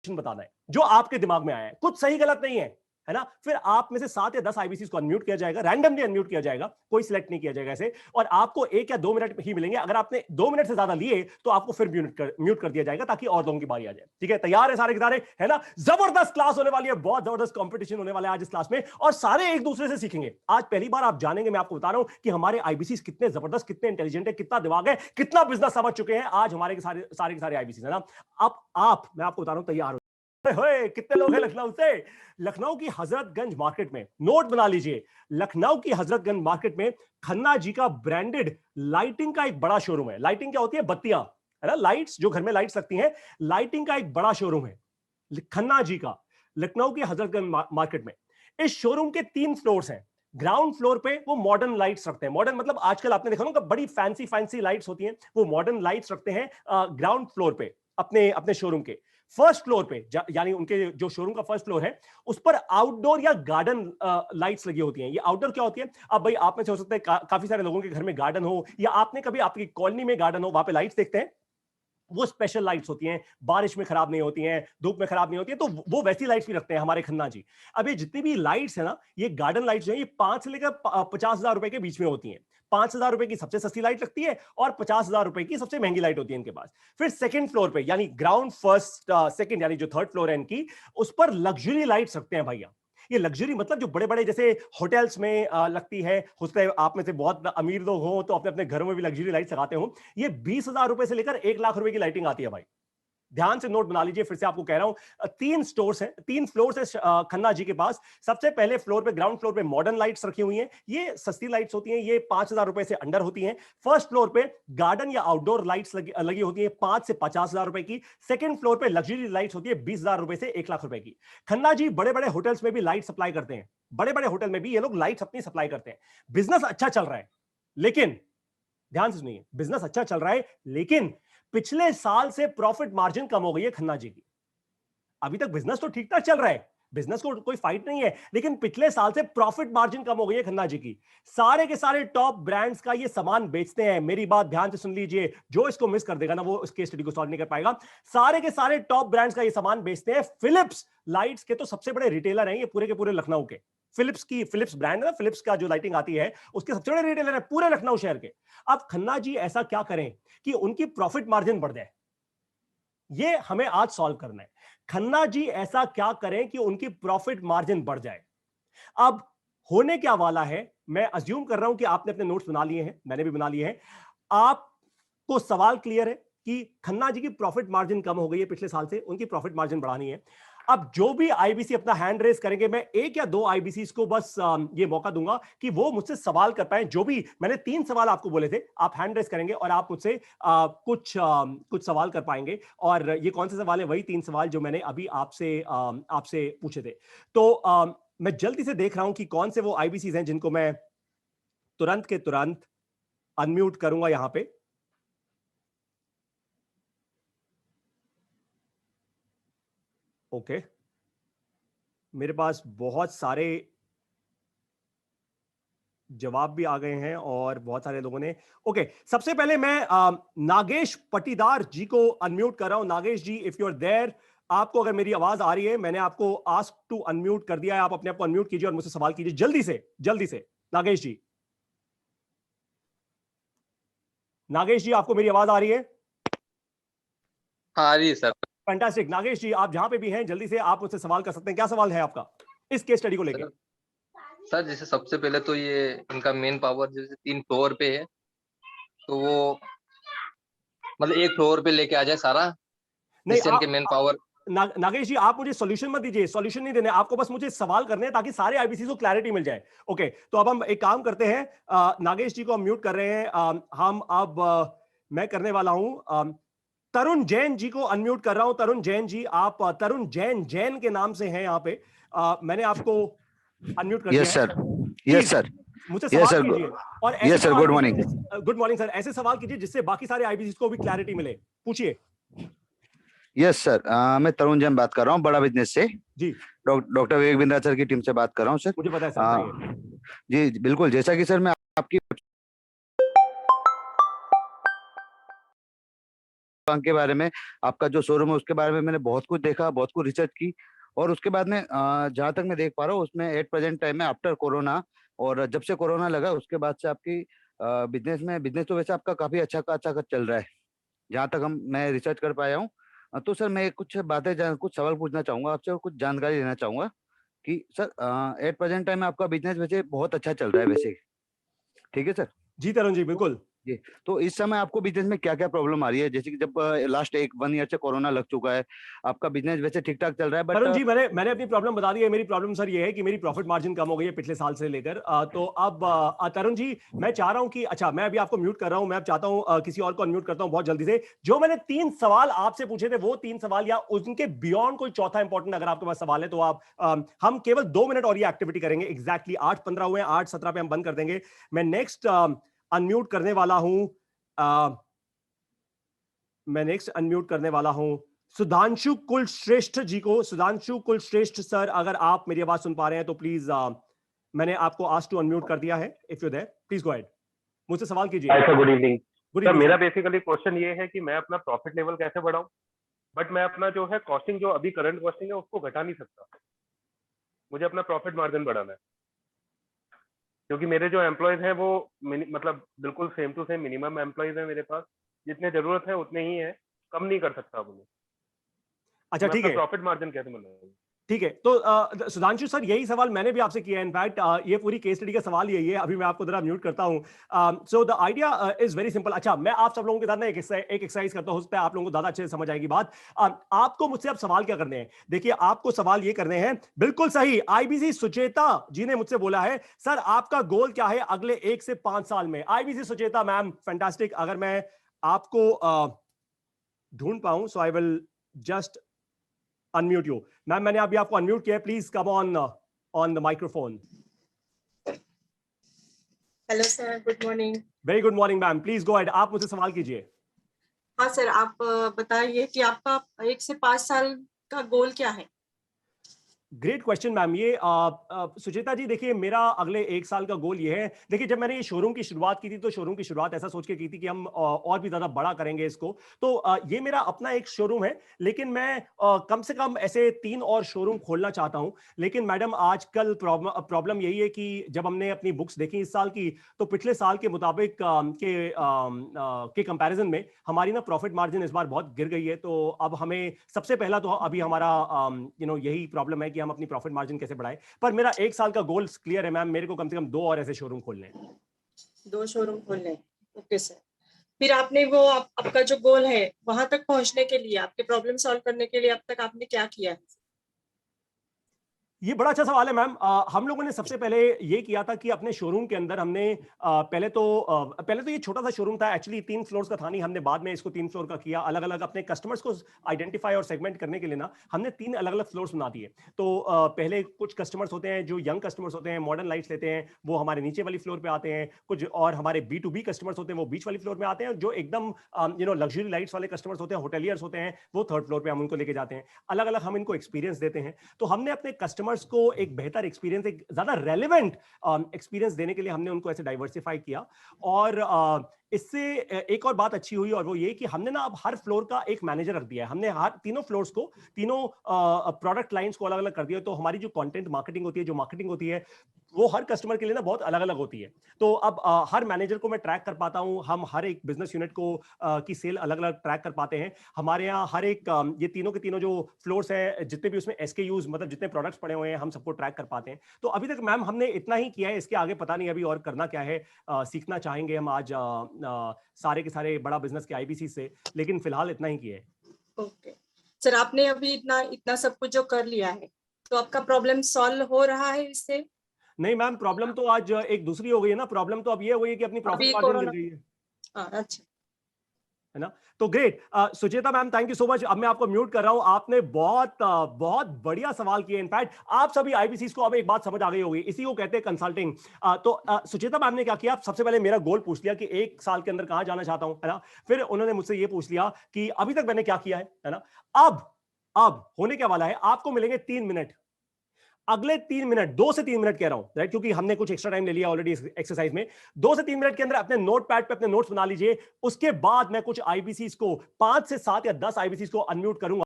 बताना है जो आपके दिमाग में आया है, कुछ सही गलत नहीं है ना। फिर आप में से 7 या 10 आईबीसी को अनम्यूट किया जाएगा, रैंडमली अनम्यूट किया जाएगा, कोई सिलेक्ट नहीं किया जाएगा ऐसे, और आपको 1 या 2 मिनट ही मिलेंगे। अगर आपने 2 मिनट से ज्यादा लिए तो आपको फिर म्यूट कर दिया जाएगा ताकि और लोगों की बारी आ जाए। ठीक है, तैयार है सारे के सारे, है ना। जबरदस्त क्लास होने वाली है, बहुत जबरदस्त कंपटीशन होने वाला है आज इस क्लास में, और सारे एक दूसरे से सीखेंगे। आज पहली बार आप जानेंगे, मैं आपको बता रहा हूं कि हमारे आईबीसी कितने जबरदस्त, कितने इंटेलिजेंट है, कितना दिमाग है, कितना बिजनेस समझ चुके हैं आज हमारे के सारे आईबीसी, है ना। अब आप, मैं आपको बता रहा हूं, तैयार हो। कितने लोग हैं लखनऊ से? लखनऊ की हजरतगंज मार्केट में, नोट बना लीजिए, लखनऊ की हजरतगंज मार्केट में खन्ना जी का ब्रांडेड लाइटिंग का एक बड़ा शोरूम है। लाइटिंग क्या होती है? बत्तियां, है ना, लाइट्स, जो घर में लाइट्स लगती हैं, लाइटिंग का एक बड़ा शोरूम है खन्ना जी का, लखनऊ की हजरतगंज मार्केट में। इस शोरूम के 3 फ्लोर्स हैं। ग्राउंड फ्लोर पे वो मॉडर्न लाइट्स रखते हैं, मॉडर्न मतलब आजकल आपने देखा होगा बड़ी फैंसी फैंसी लाइट्स होती हैं, वो मॉडर्न लाइट्स रखते हैं ग्राउंड फ्लोर पे अपने अपने शोरूम के। फर्स्ट फ्लोर पे, यानी उनके जो शोरूम का फर्स्ट फ्लोर है, उस पर आउटडोर या गार्डन लाइट्स लगी होती हैं। ये आउटडोर क्या होती है? अब भाई आप में से हो सकता है काफी सारे लोगों के घर में गार्डन हो, या आपने कभी आपकी कॉलोनी में गार्डन हो, वहां पे लाइट्स देखते हैं, वो स्पेशल लाइट्स होती हैं, बारिश में खराब नहीं होती हैं, धूप में खराब नहीं होती है, तो वो वैसी लाइट्स भी रखते हैं हमारे खन्ना जी। अब ये जितनी भी लाइट्स है ना, ये गार्डन लाइट्स जो है, ये 5 से लेकर 50,000 रुपए के बीच में होती हैं। 5,000 रुपए की सबसे सस्ती लाइट लगती है और 50,000 रुपए की सबसे महंगी लाइट होती है इनके पास। फिर सेकंड फ्लोर पे, यानी ग्राउंड फर्स्ट सेकंड, यानी जो थर्ड फ्लोर है इनकी, उस पर लग्जरी लाइट्स रखते हैं भैया। ये लग्जरी मतलब जो बड़े बड़े जैसे होटल्स में लगती है, हो सकता है आप में से बहुत अमीर लोग हो तो अपने अपने घरों में भी लग्जरी लाइट्स लगाते हो। ये 20,000 रुपए से लेकर 1 लाख रुपए की लाइटिंग आती है भाई। ध्यान से नोट बना लीजिए, फिर से आपको कह रहा हूं, 3 स्टोर्स हैं, 3 फ्लोर्स है खन्ना जी के पास। सबसे पहले फ्लोर पे, ग्राउंड फ्लोर पे मॉडर्न लाइट्स रखी हुई हैं, ये सस्ती लाइट्स होती हैं, ये 5,000 रुपए से अंडर होती हैं। फर्स्ट फ्लोर पे गार्डन या आउटडोर लाइट्स लगी होती हैं, 5 से 50,000 रुपए की। सेकंड फ्लोर पे लग्जरी लाइट्स होती है 20,000 रुपए से 1 लाख रुपए की। खन्ना जी बड़े बड़े होटल्स में भी लाइट सप्लाई करते हैं, बड़े बड़े होटल में भी ये लोग लाइट्स अपनी सप्लाई करते हैं। बिजनेस अच्छा चल रहा है, लेकिन ध्यान से सुनिए, बिजनेस अच्छा चल रहा है, लेकिन पिछले साल से प्रॉफिट मार्जिन कम हो गई है खन्ना जी की। अभी तक बिजनेस तो ठीक ठाक चल रहा है, बिजनेस को कोई फाइट नहीं है, लेकिन पिछले साल से प्रॉफिट मार्जिन कम हो गई है खन्ना जी की। सारे के सारे टॉप ब्रांड्स का ये सामान बेचते हैं। मेरी बात ध्यान से सुन लीजिए, जो इसको मिस कर देगा ना वो इस केस स्टडी को सॉल्व नहीं कर पाएगा। सारे के सारे टॉप ब्रांड्स का ये सामान बेचते हैं। फिलिप्स लाइट्स के तो सबसे बड़े रिटेलर हैं ये पूरे के पूरे लखनऊ के। फिलिप्स ब्रांड है ना, फिलिप्स का जो लाइटिंग आती है उसके सबसे बड़े रिटेलर है पूरे लखनऊ शहर के। अब खन्ना जी ऐसा क्या करें कि उनकी प्रॉफिट मार्जिन बढ़ जाए, ये हमें आज सॉल्व करना है। खन्ना जी ऐसा क्या करें कि उनकी प्रॉफिट मार्जिन बढ़ जाए। अब होने क्या वाला है, मैं अज्यूम कर रहा हूं कि आपने अपने नोट्स बना लिए हैं, मैंने भी बना लिए हैं। आपको सवाल क्लियर है कि खन्ना जी की प्रॉफिट मार्जिन कम हो गई है पिछले साल से, उनकी प्रॉफिट मार्जिन बढ़ानी है। अब जो भी आईबीसी अपना हैंड रेस करेंगे, मैं 1 या 2 आईबीसी को बस ये मौका दूंगा कि वो मुझसे सवाल कर पाए। जो भी मैंने 3 सवाल आपको बोले थे, आप हैंड रेस करेंगे और आप मुझसे कुछ सवाल कर पाएंगे। और ये कौन से सवाल है? वही 3 सवाल जो मैंने अभी आपसे पूछे थे। तो मैं जल्दी से देख रहा हूं कि कौन से वो आईबीसीज हैं जिनको मैं तुरंत के तुरंत अनम्यूट करूंगा यहां पे। ओके, मेरे पास बहुत सारे जवाब भी आ गए हैं और बहुत सारे लोगों ने। ओके, सबसे पहले मैं नागेश पटीदार जी को अनम्यूट कर रहा हूं। नागेश जी, इफ यू आर देयर, आपको अगर मेरी आवाज आ रही है, मैंने आपको आस्क टू अनम्यूट कर दिया है, आप अपने आप को अनम्यूट कीजिए और मुझसे सवाल कीजिए जल्दी से, जल्दी से। नागेश जी, नागेश जी, आपको मेरी आवाज आ रही है? हाँ आ रही है सर। फैंटास्टिक। नागेश जी, आप जहां पे भी हैं जल्दी से आप मुझसे सवाल कर सकते हैं। क्या सवाल है आपका इस केस स्टडी को लेके? सर जैसे सबसे पहले तो ये इनका मेन पावर जैसे 3 फ्लोर पे है, तो वो मतलब एक फ्लोर पे लेके आ जाए सारा, नहीं, जिससे इनके मेन पावर। नागेश जी, आप मुझे सॉल्यूशन मत दीजिए, सॉल्यूशन नहीं देने, आपको बस मुझे सवाल करने हैं ताकि सारे आईबीसी को क्लैरिटी मिल जाए। ओके, तो अब हम एक काम करते हैं, नागेश जी को हम म्यूट कर रहे हैं। हम अब मैं करने वाला हूं, तरुण जैन जी को अनम्यूट कर रहा हूं। तरुण जैन जी, आप तरुण जैन जैन के नाम से हैं यहाँ पे, मैंने आपको अनम्यूट कर दिया यस है। सर, यस प्लीज सर, मुझे यस सवाल सर, कीजिए और ऐसे यस सर, सवाल गुड मॉर्निंग। कीजिए। गुड मॉर्निंग सर, ऐसे सवाल कीजिए जिससे बाकी सारे आईबीसी को भी क्लैरिटी मिले। पूछिए। यस सर, मैं तरुण जैन बात कर रहा हूँ, बड़ा बिजनेस से। जी, डॉक्टर विवेक बिंद्रा सर की टीम से बात कर रहा हूँ सर। मुझे पता है सर, बताइए। जी बिल्कुल, जैसा कि सर मैं आपकी स्पांक के बारे में, आपका जो शोरूम है उसके बारे में मैंने बहुत कुछ देखा, बहुत कुछ रिसर्च की। और उसके बाद में जहाँ तक मैं देख पा रहा हूँ उसमें एट प्रेजेंट टाइम में आफ्टर कोरोना, और जब से कोरोना लगा उसके बाद से आपकी बिजनेस तो वैसे आपका काफी अच्छा चल रहा है, जहाँ तक मैं रिसर्च कर पाया हूँ। तो सर मैं कुछ कुछ सवाल पूछना चाहूंगा आपसे और कुछ जानकारी लेना चाहूंगा कि सर एट प्रेजेंट टाइम में आपका बिजनेस वैसे बहुत अच्छा चल रहा है वैसे, ठीक है सर? जी तरुण जी, तो बिल्कुल। जी, तो इस समय आपको बिजनेस में क्या क्या प्रॉब्लम आ रही है? जैसे कि जब लास्ट एक 1 ईयर से कोरोना लग चुका है, आपका बिजनेस वैसे ठीक ठाक चल रहा है, बट तरुण जी, मैंने अपनी प्रॉब्लम बता दी है। मेरी प्रॉब्लम सर ये है कि मेरी प्रॉफिट मार्जिन कम हो गई है पिछले साल से लेकर। तो अब तरुण जी, मैं चाह रहा हूं कि अच्छा, मैं अभी आपको म्यूट कर रहा हूं। मैं अब चाहता हूं किसी और को अनम्यूट करता हूं बहुत जल्दी से। जो मैंने 3 सवाल आपसे पूछे थे, वो 3 सवाल या उनके बियॉन्ड कोई चौथा इंपॉर्टेंट अगर आपके पास सवाल है तो आप हम केवल 2 मिनट और ये एक्टिविटी करेंगे। एग्जैक्टली 8:15 हुए हैं, 8:17 पे हम बंद कर देंगे। मैं नेक्स्ट अनम्यूट करने वाला हूं। मैं नेक्स्ट अनम्यूट करने वाला हूं सुधांशु कुलश्रेष्ठ जी को। सुधांशु कुलश्रेष्ठ सर, अगर आप मेरी आवाज सुन पा रहे हैं तो प्लीज, मैंने आपको आस्क टू अनम्यूट कर दिया है। If you there, please go ahead, मुझसे सवाल कीजिए। Hi sir, good evening. Good sir evening मेरा सर। बेसिकली क्वेश्चन ये है कि मैं अपना प्रॉफिट लेवल कैसे बढ़ाऊं, बट मैं अपना जो है कॉस्टिंग, जो अभी करंट कॉस्टिंग है उसको घटा नहीं सकता। मुझे अपना प्रॉफिट मार्जिन बढ़ाना है, क्योंकि मेरे जो एम्प्लॉयज हैं वो मतलब बिल्कुल same to same minimum employees हैं मेरे पास, जितने जरूरत है उतने ही है, कम नहीं कर सकता अब मैं। तो अच्छा मैं ठीक अपना है, प्रॉफिट मार्जिन कैसे बढ़ाऊं? ठीक है। तो सुधांशु सर, यही सवाल मैंने भी आपसे किया है। इनफैक्ट ये पूरी केस स्टडी का सवाल यही है। अभी मैं आपको जरा म्यूट करता हूं। So the idea is very simple. अच्छा, मैं आप सब लोगों के साथ ना एक एक्सरसाइज करता हूं, उस पर आप लोगों को ज्यादा अच्छे से समझ आएगी बात। आपको मुझसे अब सवाल क्या करने हैं? देखिए, आपको सवाल ये करने हैं, बिल्कुल सही। आईबीसी सुचेता जी ने मुझसे बोला है, सर आपका गोल क्या है अगले 1 से 5 साल में? IBC Sucheta ma'am, fantastic. अगर मैं आपको ढूंढ पाऊं, so I will just unmute you. Ma'am, मैंने अभी आपको अनम्यूट किया है। Please come on the microphone. Hello sir, good morning. Very good morning ma'am, please go ahead, आप मुझसे सवाल कीजिए। हाँ सर, आप बताइए कि आपका 1 से 5 साल का गोल क्या है? Great question ma'am. ये सुचेता जी, देखिए मेरा अगले 1 साल का गोल ये है। देखिए, जब मैंने ये शोरूम की शुरुआत की थी तो शोरूम की शुरुआत ऐसा सोच के की थी कि हम और भी ज्यादा बड़ा करेंगे इसको। तो ये मेरा अपना एक शोरूम है, लेकिन मैं कम से कम ऐसे 3 और शोरूम खोलना चाहता हूं। लेकिन मैडम, आजकल प्रॉब्लम यही है कि जब हमने अपनी बुक्स देखी इस साल की, तो पिछले साल के मुताबिक के कंपैरिजन में हमारी ना प्रॉफिट मार्जिन इस बार बहुत गिर गई है। तो अब हमें सबसे पहला तो अभी हमारा यही प्रॉब्लम है कि हम अपनी प्रॉफिट मार्जिन कैसे बढ़ाएं। पर मेरा 1 साल का गोल क्लियर है मैम, मेरे को कम से कम 2 और ऐसे शोरूम खोलने हैं। 2 शोरूम खोलने हैं। Okay sir. फिर आपने वो आपका जो गोल है वहां तक पहुंचने के लिए, आपके प्रॉब्लम सॉल्व करने के लिए अब तक आपने क्या किया है? ये बड़ा अच्छा सवाल है मैम। हम लोगों ने सबसे पहले ये किया था कि अपने शोरूम के अंदर हमने पहले तो ये छोटा सा शोरूम था एक्चुअली, 3 फ्लोर्स का था नहीं। हमने बाद में इसको 3 फ्लोर का किया। अलग अलग अपने कस्टमर्स को आइडेंटिफाई और सेगमेंट करने के लिए ना हमने 3 अलग अलग फ्लोर्स बना दिए। तो पहले कुछ कस्टमर्स होते हैं जो यंग कस्टमर्स होते हैं, मॉडर्न लाइट्स लेते हैं, वो हमारे नीचे वाली फ्लोर पे आते हैं। कुछ और हमारे B2B कस्टमर्स होते हैं, वो बीच वाली फ्लोर में आते हैं। जो एकदम लग्जरी लाइट्स वाले कस्टमर्स होते हैं, होटेलियर्स होते हैं, वो 3rd फ्लोर पे हम उनको लेके जाते हैं। अलग अलग हम इनको एक्सपीरियंस देते हैं। तो हमने अपने कस्टमर्स को एक बेहतर एक्सपीरियंस, एक ज्यादा रेलेवेंट एक्सपीरियंस देने के लिए हमने उनको ऐसे डाइवर्सिफाई किया। और इससे एक और बात अच्छी हुई, और वो ये कि हमने ना अब हर फ्लोर का एक मैनेजर रख दिया है। हमने हर तीनों फ्लोर्स को, तीनों प्रोडक्ट लाइंस को अलग अलग कर दिया। तो हमारी जो कंटेंट मार्केटिंग होती है, जो मार्केटिंग होती है, वो हर कस्टमर के लिए ना बहुत अलग अलग होती है। तो अब हर मैनेजर को मैं ट्रैक कर पाता हूं। हम हर एक बिजनेस यूनिट को की सेल अलग अलग ट्रैक कर पाते हैं। हमारे यहाँ हर एक ये तीनों के तीनों जो फ्लोर्स है, जितने भी उसमें SKUs मतलब जितने प्रोडक्ट्स पड़े हुए हैं, हम सबको ट्रैक कर पाते हैं। तो अभी तक मैम हमने इतना ही किया है। इसके आगे पता नहीं अभी और करना क्या है। सीखना चाहेंगे हम आज सारे के सारे बड़ा बिजनेस के IBC से, लेकिन फिलहाल इतना ही किया है। ओके सर, आपने अभी इतना सब कुछ जो कर लिया है, तो आपका प्रॉब्लम सॉल्व हो रहा है इससे? नहीं मैम, प्रॉब्लम तो आज एक दूसरी हो गई है ना। प्रॉब्लम तो अब ये हो गई है कि अपनी प्रॉफिट अभी मार्जिन गिर कोरोना। गई है। हाँ, अच्छा। है ना? तो great. Sucheta ma'am, thank you so much. अब मैं आपको म्यूट कर रहा हूं। आपने बहुत बढ़िया सवाल किए। इनफैक्ट आप सभी IBCs को अब एक बात समझ आ गई होगी, इसी को कहते हैं कंसल्टिंग। तो सुचेता मैम ने क्या किया, सबसे पहले मेरा गोल पूछ लिया कि 1 साल के अंदर कहां जाना चाहता हूं, है ना? फिर उन्होंने मुझसे ये पूछ लिया कि अभी तक मैंने क्या किया है ना? अब होने क्या वाला है, आपको मिलेंगे 3 मिनट। अगले 3 मिनट, 2 से 3 मिनट कह रहा हूं, राइट, क्योंकि हमने कुछ एक्स्ट्रा टाइम ले लिया ऑलरेडी इस एक्सरसाइज में। 2 से 3 मिनट के अंदर अपने नोट पैड पे अपने नोट्स बना लीजिए। उसके बाद मैं कुछ आईबीसीज को 5 से 7 या 10 आईबीसीज को अनम्यूट करूंगा।